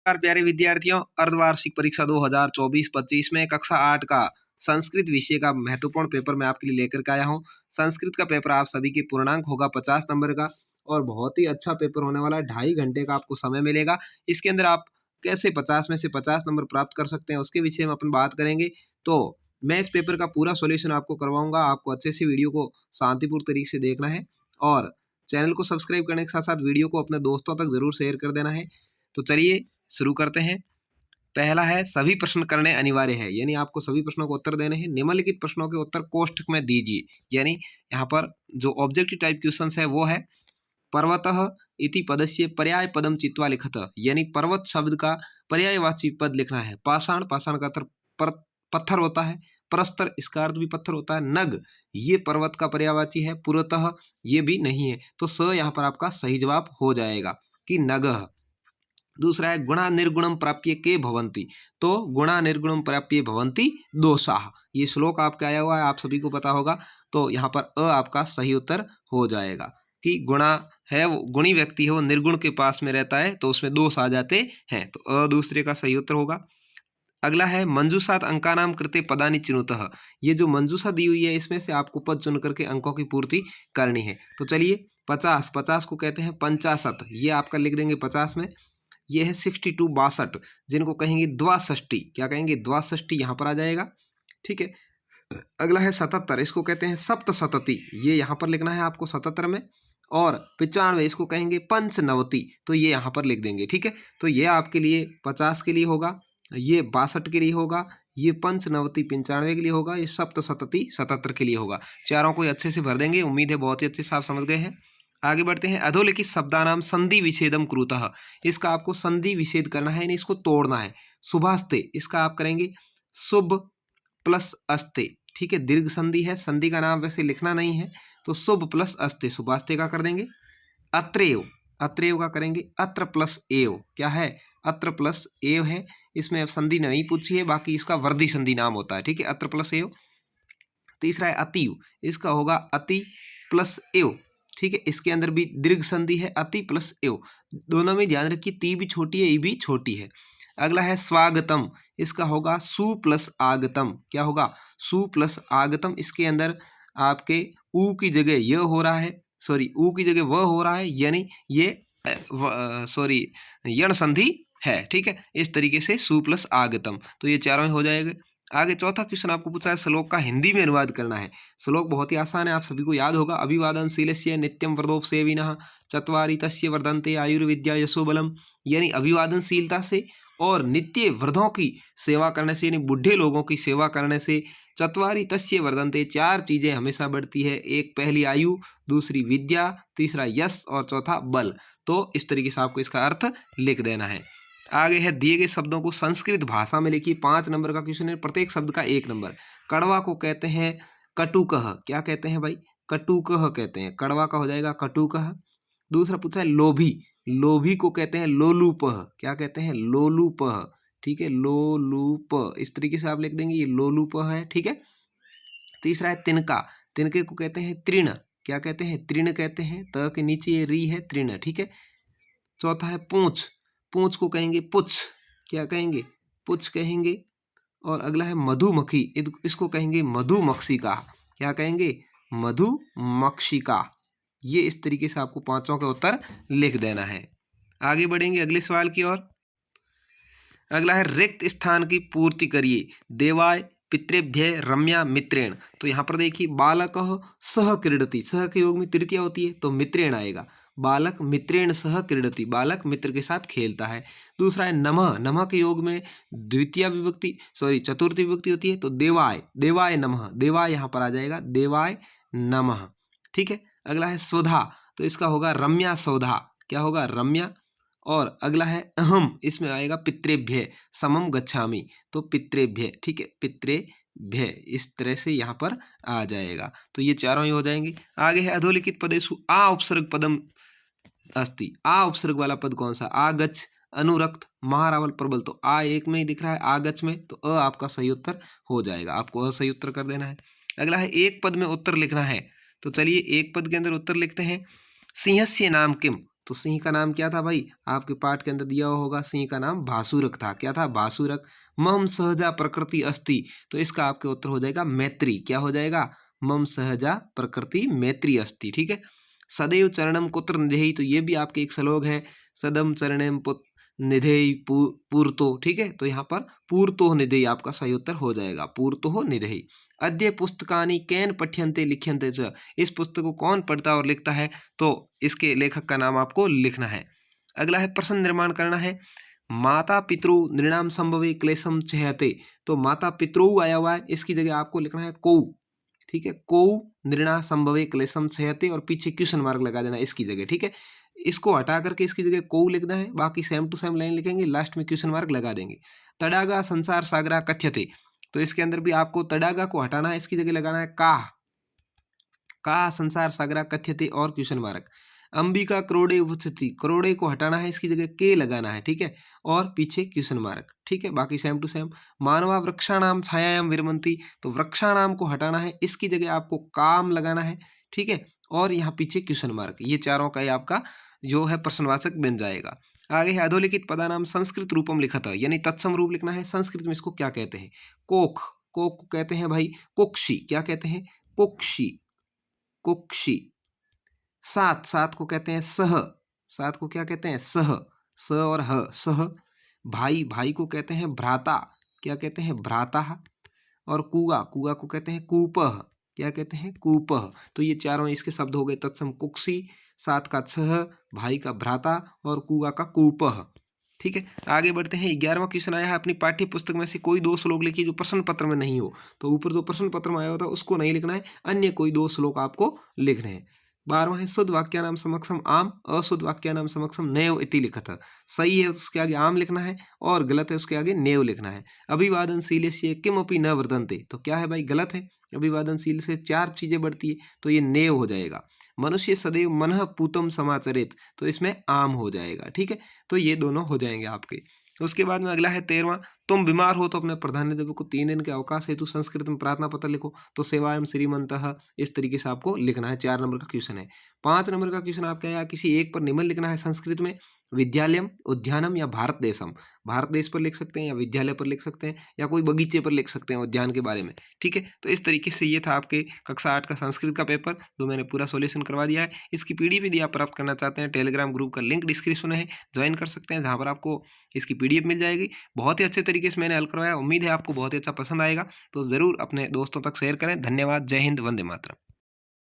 नमस्कार प्यारे विद्यार्थियों, अर्धवार्षिक परीक्षा 2024-25 में कक्षा 8 का संस्कृत विषय का महत्वपूर्ण पेपर मैं आपके लिए लेकर के आया हूं। संस्कृत का पेपर आप सभी के पूर्णांक होगा 50 नंबर का और बहुत ही अच्छा पेपर होने वाला है। 2.5 घंटे का आपको समय मिलेगा। इसके अंदर आप कैसे 50 में से 50 नंबर प्राप्त कर सकते हैं उसके विषय में अपन बात करेंगे। तो मैं इस पेपर का पूरा सोल्यूशन आपको करवाऊंगा। आपको अच्छे से वीडियो को शांतिपूर्ण तरीके से देखना है और चैनल को सब्सक्राइब करने के साथ साथ वीडियो को अपने दोस्तों तक जरूर शेयर कर देना है। तो चलिए शुरू करते हैं। पहला है सभी प्रश्न करने अनिवार्य है, यानी आपको सभी प्रश्नों को उत्तर देने हैं। निम्नलिखित प्रश्नों के उत्तर कोष्ठक में दीजिए। यानी यहाँ पर जो ऑब्जेक्टिव टाइप क्वेश्चंस है वो है पर्वतः इति पदस्य पर्याय पदम चित्वा लिखत, यानी पर्वत शब्द का पर्यायवाची पद लिखना है। पाषाण, पाषाण का अर्थ पत्थर होता है। प्रस्तर, इसका अर्थ भी पत्थर होता है। नग, ये पर्वत का पर्यायवाची है। पुरतः, ये भी नहीं है, तो स यहाँ पर आपका सही जवाब हो जाएगा कि नगः। दूसरा है गुणा निर्गुणम प्राप्य के भवंती, तो गुणा निर्गुणम प्राप्य भवंती दोषाः। ये श्लोक आपका आया हुआ है, आप सभी को पता होगा। तो यहाँ पर अ आपका सही उत्तर हो जाएगा कि गुणा है वो गुणी व्यक्ति है, वो निर्गुण के पास में रहता है तो उसमें दोष आ जाते हैं, तो अ दूसरे का सही उत्तर होगा। अगला है मंजूषात अंकानाम कृते पदानि चिनुतः, ये जो मंजूषा दी हुई है इसमें से आपको पद चुन करके अंकों की पूर्ति करनी है। तो चलिए 50 को कहते हैं पंचाशत, ये आपका लिख देंगे 50 में। ये है 62 62, जिनको कहेंगे द्वाषष्टि, क्या कहेंगे द्वाषष्टि, यहाँ पर आ जाएगा। ठीक है। अगला है 77, इसको कहते हैं सप्तशतति, ये यहाँ पर लिखना है आपको 77 में। और 95 इसको कहेंगे पंचनवति, तो ये यहाँ पर लिख देंगे। ठीक है। तो ये आपके लिए 50 के लिए होगा, ये 62 के लिए होगा, ये पंचनवति 95 के लिए होगा, ये सप्तशतति 77 के लिए होगा। चारों को अच्छे से भर देंगे। उम्मीद है बहुत ही अच्छे से आप समझ गए हैं। आगे बढ़ते हैं। अधोलिखित शब्दानाम संधि विच्छेदम कुरुतः, इसका आपको संधि विच्छेद करना है, यानी इसको तोड़ना है। शुभास्ते, इसका आप करेंगे शुभ प्लस अस्ते। ठीक है, दीर्घ संधि है, संधि का नाम वैसे लिखना नहीं है, तो शुभ प्लस अस्ते, शुभास्ते का कर देंगे। अत्रेव, अत्रेव का करेंगे अत्र प्लस एव, क्या है अत्र प्लस एव है, इसमें अब संधि नहीं पूछी है, बाकी इसका वर्धी संधि नाम होता है। ठीक है, अत्र प्लस एव। तीसरा है अतिव, इसका होगा अति प्लस एव। ठीक है, इसके अंदर भी दीर्घ संधि है, अति प्लस एव। दोनों में ध्यान रखिए, ती भी छोटी है, ई भी छोटी है। अगला है स्वागतम, इसका होगा सु प्लस आगतम, क्या होगा सु प्लस आगतम। इसके अंदर आपके ऊ की जगह य हो रहा है, सॉरी ऊ की जगह व हो रहा है, यानी ये सॉरी यण संधि है। ठीक है, इस तरीके से सु प्लस आगतम, तो ये चारों हो जाएगा। आगे चौथा क्वेश्चन आपको पूछा है श्लोक का हिंदी में अनुवाद करना है। श्लोक बहुत ही आसान है, आप सभी को याद होगा। अभिवादनशीलस्य नित्यम वर्धोपसेविनः चत्वारि तस्य वर्धन्ते आयुर्विद्या यशोबलम, यानी अभिवादनशीलता से और नित्य वृद्धों की सेवा करने से, यानी बूढ़े लोगों की सेवा करने से, चत्वारि तस्य वर्धन्ते, 4 चीजें हमेशा बढ़ती है। एक पहली आयु, दूसरी विद्या, तीसरा यश और चौथा बल। तो इस तरीके से आपको इसका अर्थ लिख देना है। आगे है दिए गए शब्दों को संस्कृत भाषा में लिखिए। 5 नंबर का क्वेश्चन है, प्रत्येक शब्द का 1 नंबर। कड़वा को कहते हैं कटुकः, क्या कहते हैं भाई कटुकः कहते हैं, कड़वा का हो जाएगा कटुकः। दूसरा पूछा है लोभी, लोभी को कहते हैं लोलुपः, क्या कहते हैं लोलुपः। ठीक है, लोलुप, इस तरीके से आप लिख देंगे, ये लोलुपः है। ठीक है। तीसरा है तिनका, तिनके को कहते हैं तृण, क्या कहते हैं तृण कहते हैं, त के नीचे ये री है, तृण। ठीक है। चौथा है पूंछ, पूंछ को कहेंगे पुच्छ, क्या कहेंगे पुच्छ कहेंगे। और अगला है मधुमक्खी, इसको कहेंगे मधुमक्षिका, क्या कहेंगे मधुमक्षिका। ये इस तरीके से आपको 5 के उत्तर लिख देना है। आगे बढ़ेंगे अगले सवाल की ओर। अगला है रिक्त स्थान की पूर्ति करिए। देवाय पितृभ्य रम्या मित्रेण, तो यहाँ पर देखिए बालक सह क्रीडति, सह के योग में तृतीया होती है तो मित्रेण आएगा। बालक मित्रेण सह क्रीडति, बालक मित्र के साथ खेलता है। दूसरा है नमः, नमः के योग में द्वितीय विभक्ति सॉरी चतुर्थी विभक्ति होती है तो देवाय, देवाय नमः, देवाय यहाँ पर आ जाएगा, देवाय नमः। ठीक है। अगला है स्वधा, तो इसका होगा रम्या सौधा, क्या होगा रम्या। और अगला है अहम, इसमें आएगा पितृभ्य समम गच्छामि, तो पितृभ्य। ठीक है, पितृभ्य, इस तरह से यहाँ पर आ जाएगा। तो ये चारों ही हो जाएंगे। आगे है अधोलिखित पदेषु आ उपसर्ग पदम अस्ति, आ उपसर्ग वाला पद कौन सा, आगच्छ, अनुरक्त, महारावल, प्रबल, तो आ एक में ही दिख रहा है आगच्छ में, तो अ आपका सही उत्तर हो जाएगा, आपको अ सही उत्तर कर देना है। अगला है एक पद में उत्तर लिखना है, तो चलिए एक पद के अंदर उत्तर लिखते हैं। सिंहस्य नाम किम, तो सिंह का नाम क्या था भाई, आपके पाठ के अंदर दिया हुआ होगा, सिंह का नाम भासुरक था। क्या था, भासुरक। मम सहजा प्रकृति अस्ति, तो इसका आपके उत्तर हो जाएगा मैत्री। क्या हो जाएगा, मम सहजा प्रकृति मैत्री अस्ति। ठीक है। सदैव चरणम कुत्र निधेहि, तो ये भी आपके एक श्लोक है, सदम चरणम निधेहि पूर्तो। ठीक है, तो यहाँ पर पूर्तो निधेहि आपका सही उत्तर हो जाएगा, पूर्तो निधेहि। अद्य पुस्तकानि केन पठ्यन्ते लिख्यन्ते च, इस पुस्तक को कौन पढ़ता और लिखता है, तो इसके लेखक का नाम आपको लिखना है। अगला है प्रश्न निर्माण करना है। माता पितृ नृणाम संभवे क्लेशम चहते, तो माता पितृ आया हुआ है, इसकी जगह आपको लिखना है कौ। ठीक है, कौ नृणा संभवे क्लेशम चहते, और पीछे क्वेश्चन मार्क लगा देना इसकी जगह। ठीक है, इसको हटा करके इसकी जगह कौ लिखना है, बाकी सेम टू सेम लाइन लिखेंगे, लास्ट में क्वेश्चन मार्क लगा देंगे। तड़ागा संसार सागरा कथ्यते, तो इसके अंदर भी आपको तड़ागा को हटाना है, इसकी जगह लगाना है का संसार सागरा कथ्यते और क्वेश्चन मार्क। अंबिका क्रोड़े उपस्थिति, क्रोड़े को हटाना है, इसकी जगह के लगाना है। ठीक है, और पीछे क्वेश्चन मार्क। ठीक है, बाकी सेम टू सेम। मानवा वृक्षाणाम छायायाम विरमंती, तो वृक्षाणाम को हटाना है, इसकी जगह आपको काम लगाना है। ठीक है, और यहाँ पीछे क्वेश्चन मार्क। ये चारों का ही आपका जो है प्रश्नवाचक बन जाएगा। आगे है अधोलिखित पदानाम संस्कृत रूपम लिखा था, यानी तत्सम रूप लिखना है। संस्कृत में इसको क्या कहते हैं, कोख, कोक को कहते हैं भाई कुक्षी। क्या कहते हैं, कुक्षी, कुक्षी। सात, सात को कहते हैं सह, सात को क्या कहते हैं, सह, स और ह, सह। भाई, भाई को कहते हैं भ्राता। क्या कहते हैं, भ्राता। और कुआ, कुआ को कहते हैं कूपह। क्या कहते हैं, कूपह। तो ये चारों इसके शब्द हो गए तत्सम कुक्षी, सात का छह, भाई का भ्राता, और कुआ का कूपह। ठीक है, आगे बढ़ते हैं। 11वां क्वेश्चन आया है, अपनी पाठ्य पुस्तक में से कोई 2 श्लोक लिखिए जो प्रश्न पत्र में नहीं हो। तो ऊपर जो प्रश्न पत्र में आया होता है उसको नहीं लिखना है, अन्य कोई 2 श्लोक आपको लिखने हैं। 12वां है शुद्ध वाक्यानाम समक्षम आम, अशुद्ध वाक्यानाम समक्षम नैव इति लिखा था। सही है उसके आगे आम लिखना है, और गलत है उसके आगे नैव लिखना है। अभिवादनशीलस्य किमपि न वर्तन्ते, तो क्या है भाई, गलत है। अभिवादनशील से 4 चीजें बढ़ती है, तो ये नैव हो जाएगा। मनुष्य सदैव मनः पूतम समाचरित, तो इसमें आम हो जाएगा। ठीक है, तो ये दोनों हो जाएंगे आपके। उसके बाद में अगला है 13वां, तुम बीमार हो तो अपने प्रधानाध्यापक को 3 दिन के अवकाश हेतु संस्कृत में प्रार्थना पत्र लिखो। तो सेवायम श्रीमंतः, इस तरीके से आपको लिखना है। 4 नंबर का क्वेश्चन है। 5 नंबर का क्वेश्चन आपका आया, किसी एक पर निबंध लिखना है संस्कृत में, विद्यालयम, उद्यानम या भारत देशम। भारत देश पर लिख सकते हैं, या विद्यालय पर लिख सकते हैं, या कोई बगीचे पर लिख सकते हैं, उद्यान के बारे में। ठीक है, तो इस तरीके से ये था आपके कक्षा 8 का संस्कृत का पेपर, जो मैंने पूरा सॉल्यूशन करवा दिया है। इसकी पीडीएफ यदि आप प्राप्त करना चाहते हैं, टेलीग्राम ग्रुप का लिंक डिस्क्रिप्शन में है, ज्वाइन कर सकते हैं, जहाँ पर आपको इसकी पीडीएफ मिल जाएगी। बहुत ही अच्छे तरीके से मैंने हल करवाया, उम्मीद है आपको बहुत ही अच्छा पसंद आएगा। तो ज़रूर अपने दोस्तों तक शेयर करें। धन्यवाद, जय हिंद, वंदे मातरम।